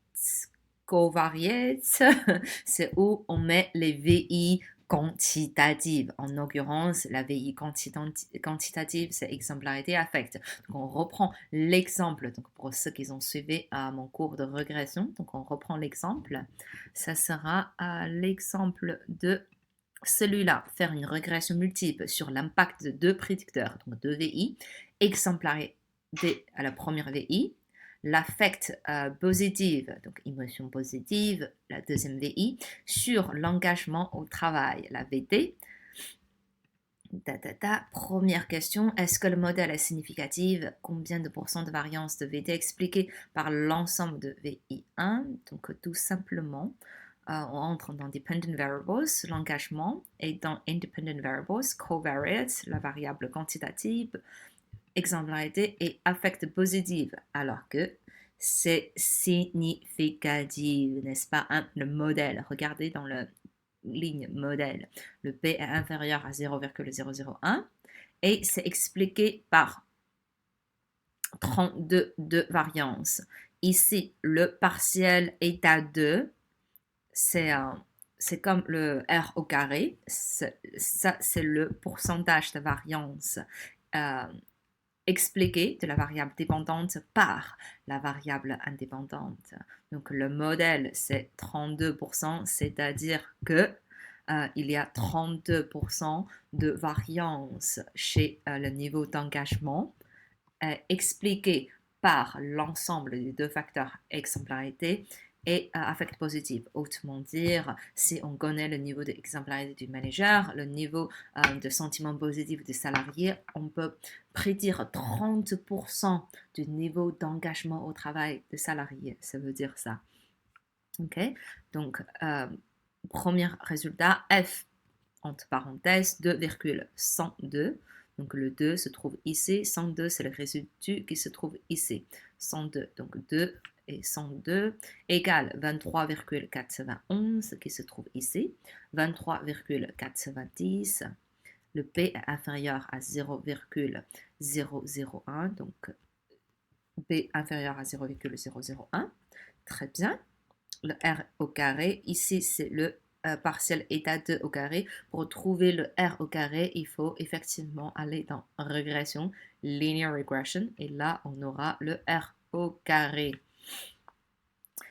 c'est où on met les VI quantitative. En l'occurrence, la VI quantitative, c'est exemplarité affect. Donc, on reprend l'exemple. Donc, pour ceux qui ont suivi mon cours de régression, donc on reprend l'exemple. Ça sera l'exemple de celui-là, faire une régression multiple sur l'impact de deux prédicteurs, donc deux VI, exemplarité à la première VI, l'affect positive, donc émotion positive, la deuxième VI, sur l'engagement au travail, la VT. Première question, est-ce que le modèle est significatif? Combien de pourcents de variance de VT expliqué par l'ensemble de VI1? Donc tout simplement, on entre dans Dependent Variables, l'engagement, et dans Independent Variables, Covariates, la variable quantitative, exemplarité et affect positive, alors que c'est significatif, n'est-ce pas, le modèle. Regardez dans la ligne modèle, le P est inférieur à 0,001 et c'est expliqué par 32 de variance. Ici, le partiel est à 2, c'est c'est comme le R au carré. Ça, c'est le pourcentage de variance expliqué de la variable dépendante par la variable indépendante. Donc, le modèle, c'est 32%, c'est-à-dire que il y a 32% de variance chez le niveau d'engagement expliqué par l'ensemble des deux facteurs exemplarité et affect positif. Autrement dire, si on connaît le niveau d'exemplarité du manager, le niveau de sentiment positif du salarié, on peut prédire 30% du niveau d'engagement au travail du salarié. Ça veut dire ça. OK? Donc, premier résultat, F, entre parenthèses, 2,102. Donc, le 2 se trouve ici. 102, c'est le résidu qui se trouve ici. 102, donc 2 et 102 égale 23,91 qui se trouve ici. 23,90. Le P est inférieur à 0,001. Donc, P inférieur à 0,001. Très bien. Le R au carré. Ici, c'est le partiel état 2 au carré. Pour trouver le R au carré, il faut effectivement aller dans régression, linear regression. Et là, on aura le R au carré.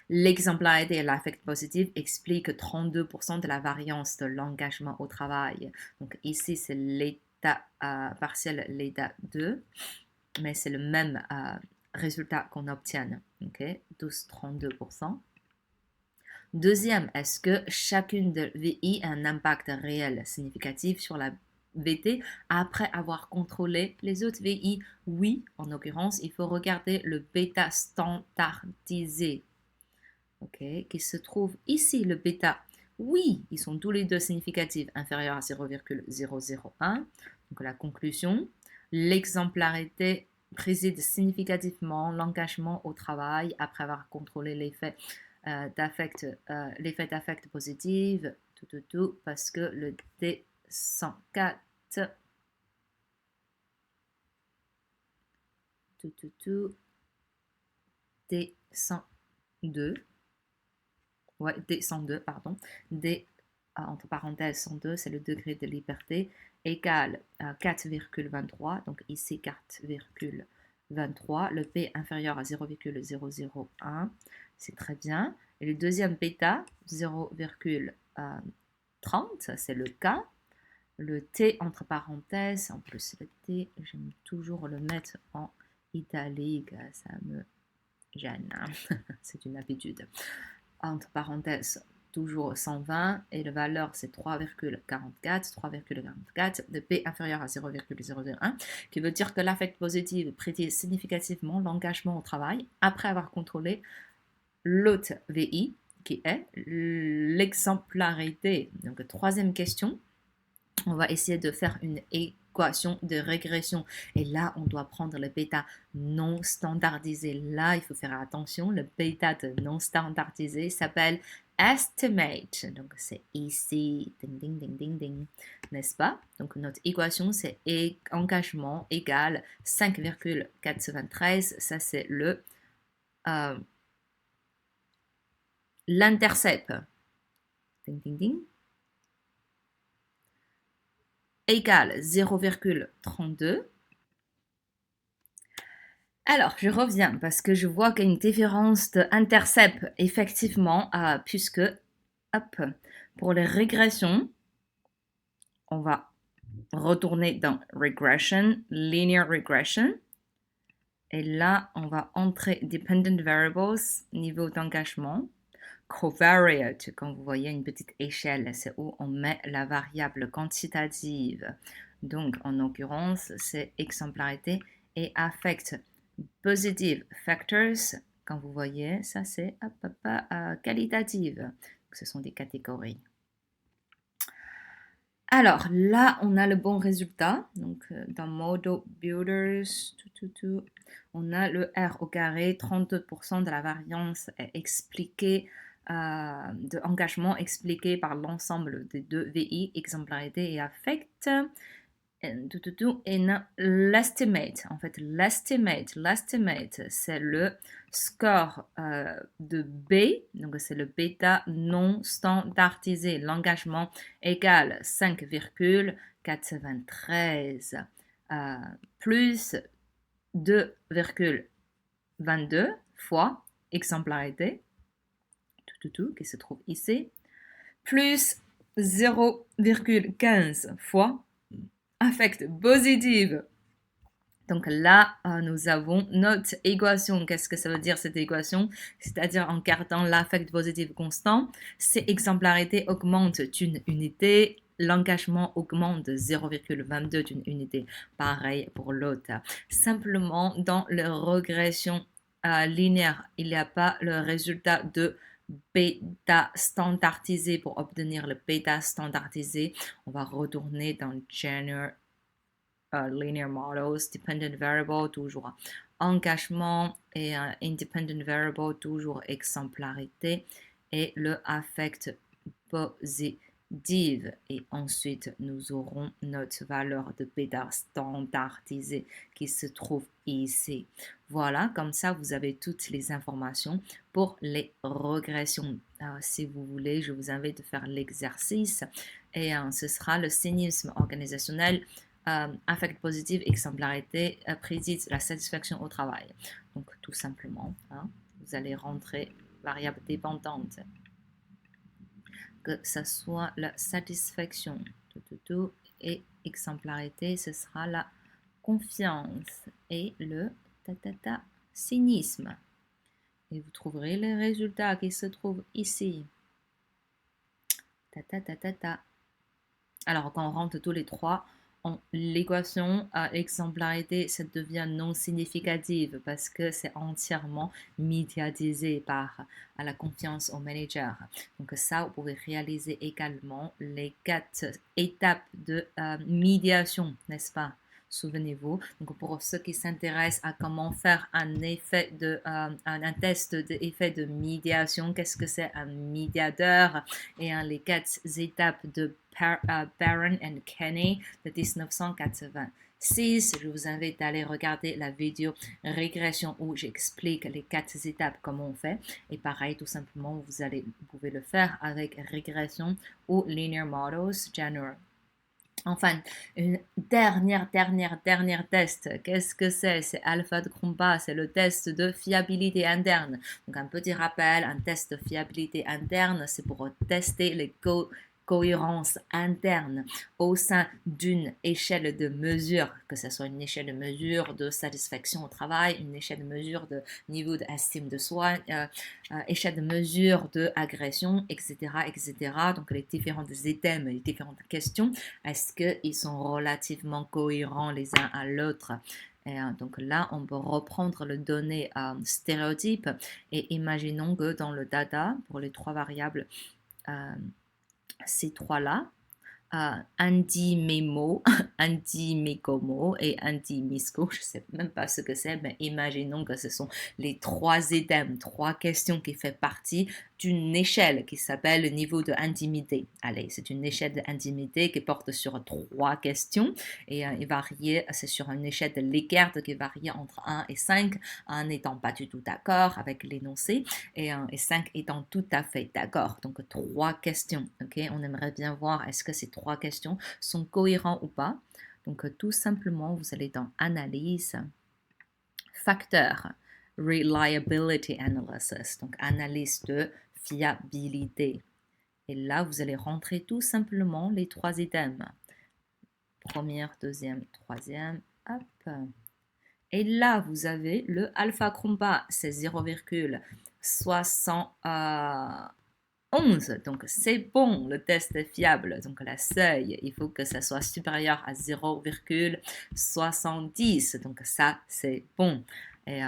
L'exemplarité et l'affect positif expliquent 32% de la variance de l'engagement au travail. Donc ici, c'est l'état partiel, l'état 2, mais c'est le même résultat qu'on obtient. Okay? 12-32%. Deuxième, est-ce que chacune de VI a un impact réel significatif sur la VT après avoir contrôlé les autres VI? Oui, en l'occurrence, il faut regarder le bêta standardisé, qui se trouve ici, le bêta. Oui, ils sont tous les deux significatifs, inférieurs à 0,001. Donc la conclusion, l'exemplarité préside significativement l'engagement au travail après avoir contrôlé l'effet d'affect positif, parce que le D104 D102 D102, pardon, D entre parenthèses 102, c'est le degré de liberté, égale 4,23, donc ici 4,23, le P inférieur à 0,001, c'est très bien. Et le deuxième bêta, 0,30, c'est le K. Le T entre parenthèses, en plus le T, j'aime toujours le mettre en italique, ça me gêne, c'est une habitude. Entre parenthèses, toujours 120, et la valeur c'est 3,44, de P inférieur à 0,001, qui veut dire que l'affect positif prédit significativement l'engagement au travail après avoir contrôlé l'autre VI, qui est l'exemplarité. Donc, troisième question, on va essayer de faire une équation de régression. Et là, on doit prendre le bêta non standardisé. Là, il faut faire attention. Le bêta non standardisé s'appelle estimate. Donc, c'est ici. Ding, ding, ding, ding, ding. N'est-ce pas? Donc, notre équation, c'est engagement égale 5,93. Ça, c'est le l'intercept. Ding, ding, ding. Égale 0,32. Alors, je reviens parce que je vois qu'il y a une différence d'intercept, effectivement, puisque, hop, pour les régressions, on va retourner dans regression, linear regression. Et là, on va entrer dependent variables, niveau d'engagement. Covariate, quand vous voyez une petite échelle, c'est où on met la variable quantitative. Donc, en l'occurrence, c'est exemplarité et affect positive factors. Quand vous voyez, ça c'est qualitative. Donc, ce sont des catégories. Alors, là, on a le bon résultat. Donc, dans Model Builders, on a le R au carré, 32% de la variance est expliquée, de engagement expliqué par l'ensemble des deux VI, exemplarité et affect. Et l'estimate, en fait, l'estimate, c'est le score de B, donc c'est le bêta non standardisé. L'engagement égale 5,93 plus 2,22 fois exemplarité, qui se trouve ici, plus 0,15 fois affect positive. Donc là, nous avons notre équation. Qu'est-ce que ça veut dire cette équation? C'est-à-dire en gardant l'affect positive constant, si exemplarité augmente d'une unité, l'engagement augmente de 0,22 d'une unité. Pareil pour l'autre. Simplement, dans la régression linéaire, il n'y a pas le résultat de bêta standardisé. Pour obtenir le bêta standardisé, on va retourner dans General linear models, dependent variable, toujours engagement, et independent variable, toujours exemplarité, et le affect positive. Et ensuite, nous aurons notre valeur de bêta standardisée qui se trouve ici. Voilà, comme ça, vous avez toutes les informations pour les régressions. Si vous voulez, je vous invite à faire l'exercice, et ce sera le cynisme organisationnel. Affect positif, exemplarité, prédit la satisfaction au travail. Donc, tout simplement, vous allez rentrer variable dépendante. Que ce soit la satisfaction, et exemplarité, ce sera la confiance et le cynisme. Et vous trouverez les résultats qui se trouvent ici. Alors, quand on rentre tous les trois, l'équation exemplarité, ça devient non significative parce que c'est entièrement médiatisé par la confiance au manager. Donc ça, vous pouvez réaliser également les 4 étapes de médiation, n'est-ce pas? Souvenez-vous. Donc pour ceux qui s'intéressent à comment faire un test d'effet de médiation, qu'est-ce que c'est un médiateur, et les 4 étapes de Baron and Kenny de 1986. Je vous invite à aller regarder la vidéo régression où j'explique les 4 étapes, comment on fait. Et pareil, tout simplement, vous pouvez le faire avec régression ou linear models general. Enfin, une dernière test. Qu'est-ce que c'est? C'est Alpha de Krumba, c'est le test de fiabilité interne. Donc, un petit rappel, un test de fiabilité interne, c'est pour tester les cohérence interne au sein d'une échelle de mesure, que ce soit une échelle de mesure de satisfaction au travail, une échelle de mesure de niveau d'estime de soi, échelle de mesure de agression, etc., etc. Donc les différents items, les différentes questions, est-ce qu'ils sont relativement cohérents les uns à l'autre? Et donc là, on peut reprendre le donné stéréotype et imaginons que dans le data, pour les 3 variables, ces 3-là, Andy Memo, Andy Mekomo et Andy Misko, je ne sais même pas ce que c'est, mais imaginons que ce sont les 3 items, 3 questions qui font partie d'une échelle qui s'appelle le niveau de intimité. Allez, c'est une échelle d'intimité qui porte sur 3 questions et il varie, c'est sur une échelle de Likert qui varie entre 1 et 5, 1 n'étant pas du tout d'accord avec l'énoncé et 5 étant tout à fait d'accord. Donc 3 questions, ok? On aimerait bien voir est-ce que ces 3 questions sont cohérentes ou pas. Donc tout simplement, vous allez dans Analyse, Facteur, Reliability Analysis, donc analyse de fiabilité. Et là, vous allez rentrer tout simplement les 3 items. Première, deuxième, troisième, hop. Et là, vous avez le alpha Krumba, c'est 0,71. Donc, c'est bon, le test est fiable. Donc, la seuil, il faut que ça soit supérieur à 0,70. Donc, ça, c'est bon. Et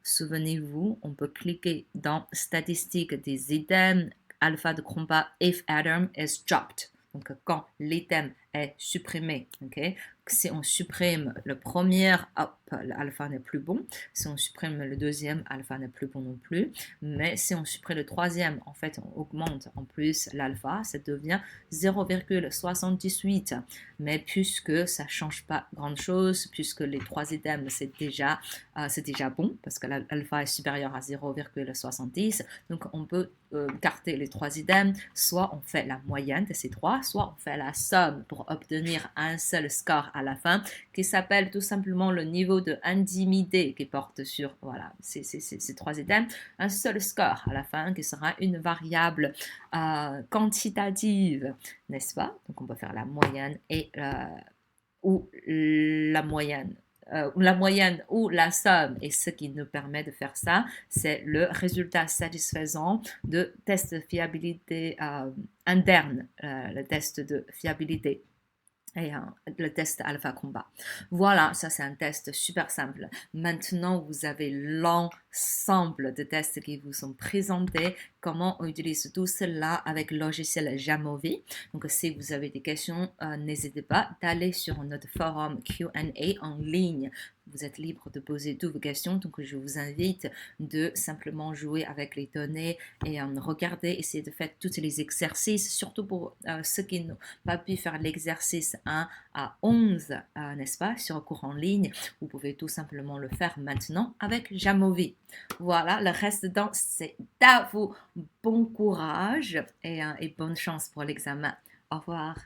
souvenez-vous, on peut cliquer dans statistiques des items alpha de Krumba if atom is dropped. Donc, quand l'item est supprimé. Okay? Si on supprime le premier, hop, l'alpha n'est plus bon. Si on supprime le deuxième, alpha n'est plus bon non plus. Mais si on supprime le troisième, en fait, on augmente en plus l'alpha, ça devient 0,78. Mais puisque ça ne change pas grand-chose, puisque les trois items, c'est déjà bon, parce que l'alpha est supérieur à 0,70, donc on peut garder les trois items, soit on fait la moyenne de ces trois, soit on fait la somme pour obtenir un seul score à la fin, qui s'appelle tout simplement le niveau de intimité qui porte sur voilà, ces trois items, un seul score à la fin qui sera une variable quantitative, n'est-ce pas? Donc on peut faire la moyenne et ou la moyenne ou la somme. Et ce qui nous permet de faire ça, c'est le résultat satisfaisant de test de fiabilité interne, le test de fiabilité et le test Alpha Combat. Voilà, ça c'est un test super simple. Maintenant, vous avez l'ensemble de tests qui vous sont présentés. Comment on utilise tout cela avec le logiciel Jamovi. Donc, si vous avez des questions, n'hésitez pas d'aller sur notre forum Q&A en ligne. Vous êtes libre de poser toutes vos questions. Donc, je vous invite de simplement jouer avec les données et regarder, essayer de faire tous les exercices, surtout pour ceux qui n'ont pas pu faire l'exercice 1 à 11, n'est-ce pas, sur cours en ligne. Vous pouvez tout simplement le faire maintenant avec Jamovi. Voilà, le reste dedans, c'est à vous. Bon courage et bonne chance pour l'examen. Au revoir.